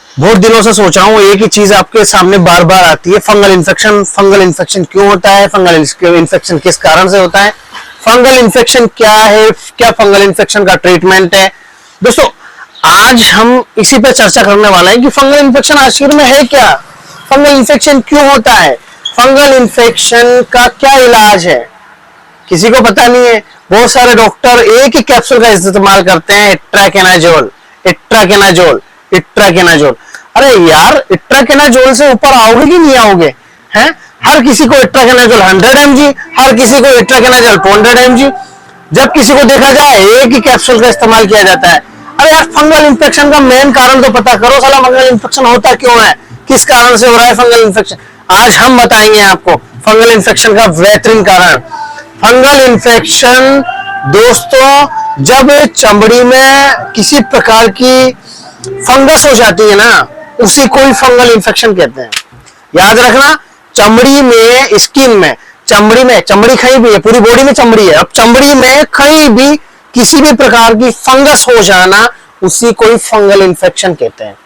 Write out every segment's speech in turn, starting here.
बहुत दिनों से सोच रहा हूँ, एक ही चीज आपके सामने बार बार आती है, फंगल इन्फेक्शन। फंगल इन्फेक्शन क्यों होता है, फंगल इन्फेक्शन किस कारण से होता है, फंगल इन्फेक्शन क्या है, क्या फंगल इन्फेक्शन का ट्रीटमेंट है। दोस्तों आज हम इसी पे चर्चा करने वाले हैं कि फंगल इन्फेक्शन आखिर में है क्या, फंगल इन्फेक्शन क्यों होता है, फंगल इन्फेक्शन का क्या इलाज है, किसी को पता नहीं है। बहुत सारे डॉक्टर एक ही कैप्सूल का इस्तेमाल करते हैं, इट्राकेनाजोल इट्राकेनाजोल इट्राकेनाजोल। अरे यार, इट्राकेनाजोल से ऊपर आओगे कि नहीं आओगे हैं? हर किसी को इट्राकेनाजोल 100 mg, हर किसी को इट्राकेनाजोल 200 mg, जब किसी को देखा जाए एक ही कैप्सूल का इस्तेमाल किया जाता है। अरे यार, फंगल इन्फेक्शन का मेन कारण तो पता करो साला, फंगल इन्फेक्शन होता क्यों है, किस कारण से हो रहा है फंगल इन्फेक्शन। आज हम बताएंगे आपको फंगल इन्फेक्शन का बेहतरीन कारण। फंगल इन्फेक्शन दोस्तों, जब चमड़ी में किसी प्रकार की फंगस हो जाती है ना, उसी को ही फंगल इन्फेक्शन कहते हैं। याद रखना, चमड़ी में, स्किन में, चमड़ी कहीं भी है, पूरी बॉडी में चमड़ी है, अब चमड़ी में कहीं भी किसी भी प्रकार की फंगस हो जाना, उसी को ही फंगल इन्फेक्शन कहते हैं।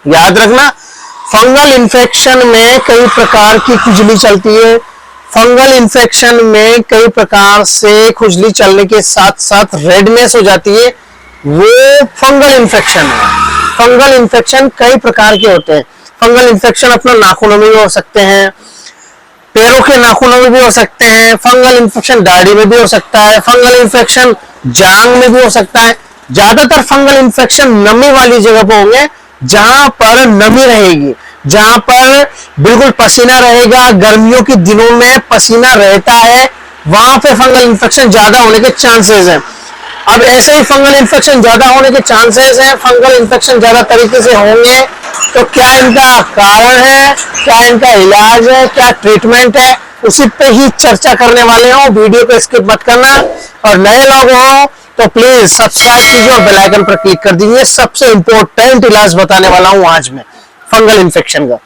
याद रखना, फंगल इन्फेक्शन में कई प्रकार की खुजली चलती है, फंगल इन्फेक्शन में कई प्रकार से खुजली चलने के साथ साथ रेडनेस हो जाती है, वो फंगल इन्फेक्शन है। फंगल इन्फेक्शन कई प्रकार के होते हैं। फंगल इन्फेक्शन अपना नाखूनों में भी हो सकते हैं, पैरों के नाखूनों में भी हो सकते हैं, फंगल इन्फेक्शन दाढ़ी में भी हो सकता है, फंगल इन्फेक्शन जांघ में भी हो सकता है। ज्यादातर फंगल इन्फेक्शन नमी वाली जगह पर होंगे, जहां पर नमी रहेगी, जहां पर बिल्कुल पसीना रहेगा, गर्मियों के दिनों में पसीना रहता है, वहां पे फंगल इन्फेक्शन ज्यादा होने के चांसेस हैं। अब ऐसे ही फंगल इन्फेक्शन ज्यादा होने के चांसेस हैं, फंगल इन्फेक्शन ज्यादा तरीके से होंगे, तो क्या इनका कारण है, क्या इनका इलाज है, क्या ट्रीटमेंट है, उसी पे ही चर्चा करने वाले हो। वीडियो को स्किप मत करना, और नए लोग हो तो प्लीज सब्सक्राइब कीजिए और बेल आइकन पर क्लिक कर दीजिए। सबसे इंपॉर्टेंट इलाज बताने वाला हूं आज मैं फंगल इन्फेक्शन का।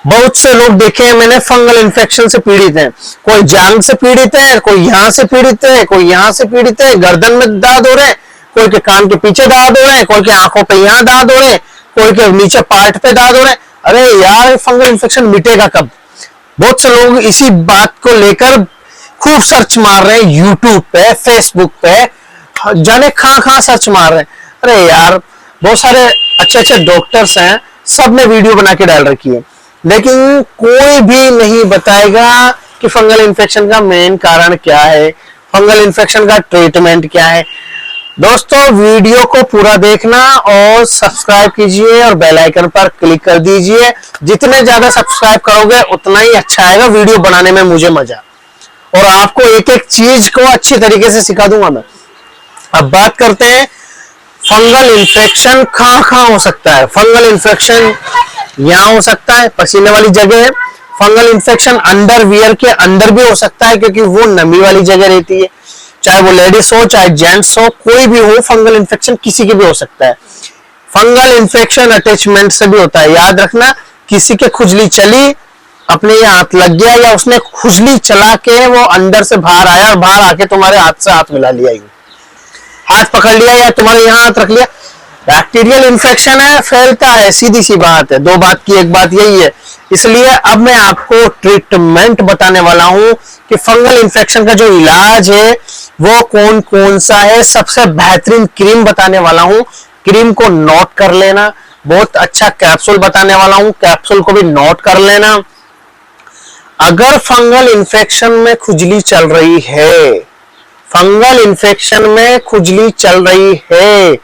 बहुत से लोग देखे हैं मैंने, फंगल इन्फेक्शन से पीड़ित हैं। कोई जांघ से पीड़ित है, कोई यहाँ से पीड़ित है, कोई यहाँ से पीड़ित है, गर्दन में दाद हो रहे हैं, कोई के कान के पीछे दाद हो रहे हैं, कोई के आंखों पे यहाँ दाद हो रहे हैं, कोई के नीचे पार्ट पे दाद हो रहे हैं। अरे यार, फंगल इन्फेक्शन मिटेगा कब? बहुत से लोग इसी बात को लेकर खूब सर्च मार रहे हैं, यूट्यूब पे, फेसबुक पे, जाने कहां सर्च मार रहे हैं। अरे यार, बहुत सारे अच्छे अच्छे डॉक्टर्स हैं, सब ने वीडियो बना के डाल रखी है, लेकिन कोई भी नहीं बताएगा कि फंगल इन्फेक्शन का मेन कारण क्या है, फंगल इन्फेक्शन का ट्रीटमेंट क्या है। दोस्तों वीडियो को पूरा देखना और सब्सक्राइब कीजिए और बेल आइकन पर क्लिक कर दीजिए। जितने ज्यादा सब्सक्राइब करोगे उतना ही अच्छा आएगा, वीडियो बनाने में मुझे मजा, और आपको एक एक चीज को अच्छी तरीके से सिखा दूंगा मैं। अब बात करते हैं फंगल इन्फेक्शन कहां हो सकता है। फंगल इन्फेक्शन यहाँ हो सकता है, पसीने वाली जगह है। फंगल इन्फेक्शन अंडरवियर के अंदर भी हो सकता है, क्योंकि वो नमी वाली जगह रहती है, चाहे वो लेडीज हो चाहे जेंट्स हो, कोई भी हो, फंगल इन्फेक्शन किसी के भी हो सकता है। फंगल इन्फेक्शन अटैचमेंट से भी होता है। याद रखना, किसी के खुजली चली, अपने ये हाथ लग गया, या उसने खुजली चला के वो अंदर से बाहर आया और बाहर आके तुम्हारे हाथ से हाथ मिला लिया, हाथ पकड़ लिया या तुम्हारे यहाँ हाथ रख लिया, बैक्टीरियल इन्फेक्शन है, फैलता है, सीधी सी बात है। दो बात की एक बात यही है। इसलिए अब मैं आपको ट्रीटमेंट बताने वाला हूं कि फंगल इन्फेक्शन का जो इलाज है वो कौन कौन सा है। सबसे बेहतरीन क्रीम बताने वाला हूं, क्रीम को नोट कर लेना। बहुत अच्छा कैप्सूल बताने वाला हूं, कैप्सूल को भी नोट कर लेना। अगर फंगल इन्फेक्शन में खुजली चल रही है, फंगल इन्फेक्शन में खुजली चल रही है,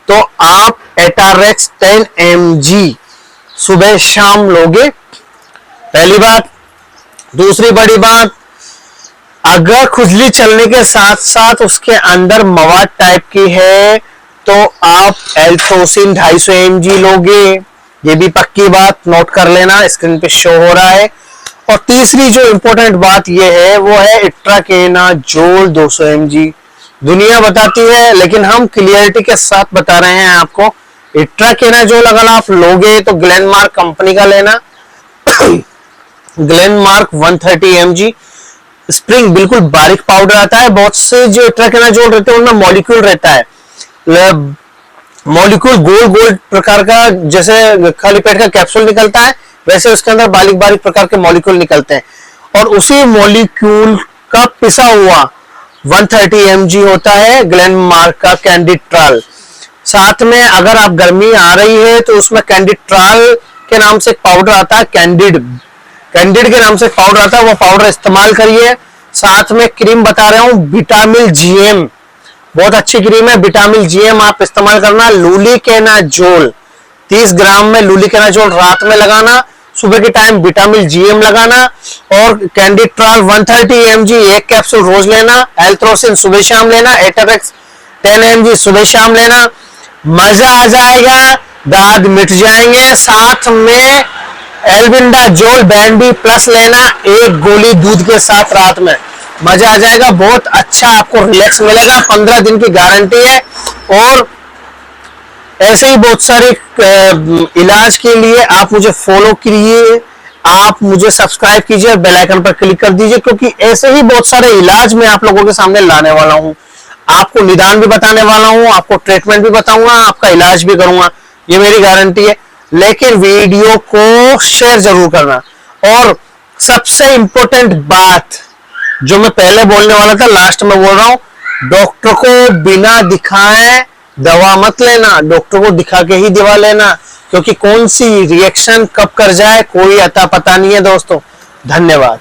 तो आप एटारेक्स 10 mg सुबह शाम लोगे, पहली बात। दूसरी बड़ी बात, अगर खुजली चलने के साथ साथ उसके अंदर मवाद टाइप की है, तो आप एल्थोसिन 250 mg लोगे। ये भी पक्की बात, नोट कर लेना, स्क्रीन पे शो हो रहा है। और तीसरी जो इंपॉर्टेंट बात ये है वो है इट्राकेनाजोल 200 mg। दुनिया बताती है, लेकिन हम क्लियरिटी के साथ बता रहे हैं आपको। इट्राकेनाजोल अगर आप लोगे तो ग्लेनमार्क कंपनी का लेना, ग्लेनमार्क 130 mg। स्प्रिंग बिल्कुल बारीक पाउडर आता है। बहुत से जो इट्राकेनाजोल रहते हैं उनमें मॉलिक्यूल रहता है, मॉलिक्यूल गोल गोल प्रकार का, जैसे खाली पेट का कैप्सूल निकलता है वैसे उसके अंदर बारीक बारीक प्रकार के मॉलिक्यूल निकलते हैं, और उसी मॉलिक्यूल का पिसा हुआ 130 mg होता है ग्लेनमार्क का कैंडिट्राल। साथ में अगर आप गर्मी आ रही है तो उसमें कैंडिट्राल के नाम से एक पाउडर आता है, कैंडिड के नाम से एक पाउडर आता है, वो पाउडर इस्तेमाल करिए। साथ में क्रीम बता रहा हूं विटामिल GM, बहुत अच्छी क्रीम है विटामिल GM, आप इस्तेमाल करना। लूलिकेनाजोल 30 ग्राम में लूलिकेनाजोल रात में लगाना, सुबह के टाइम विटामिल GM लगाना, और कैंडिट्राल 130 mg एक कैप्सूल रोज लेना, एल्थ्रोसिन सुबह शाम लेना, एटरेक्स 10 mg सुबह शाम लेना। मजा आ जाएगा, दाद मिट जाएंगे। साथ में एल्बिंडाजोल बैंड भी प्लस लेना, एक गोली दूध के साथ रात में, मजा आ जाएगा, बहुत अच्छा आपको रिलैक्स मिलेगा, 15 दिन की गारंटी है। और ऐसे ही बहुत सारे इलाज के लिए आप मुझे फॉलो कीजिए, आप मुझे सब्सक्राइब कीजिए, बेल आइकन पर क्लिक कर दीजिए, क्योंकि ऐसे ही बहुत सारे इलाज मैं आप लोगों के सामने लाने वाला हूं। आपको निदान भी बताने वाला हूं, आपको ट्रीटमेंट भी बताऊंगा, आपका इलाज भी करूंगा, ये मेरी गारंटी है। लेकिन वीडियो को शेयर जरूर करना। और सबसे इंपॉर्टेंट बात जो मैं पहले बोलने वाला था लास्ट में बोल रहा हूं, डॉक्टर को बिना दिखाए दवा मत लेना, डॉक्टर को दिखा के ही दवा लेना, क्योंकि कौन सी रिएक्शन कब कर जाए कोई अता पता नहीं है दोस्तों। धन्यवाद।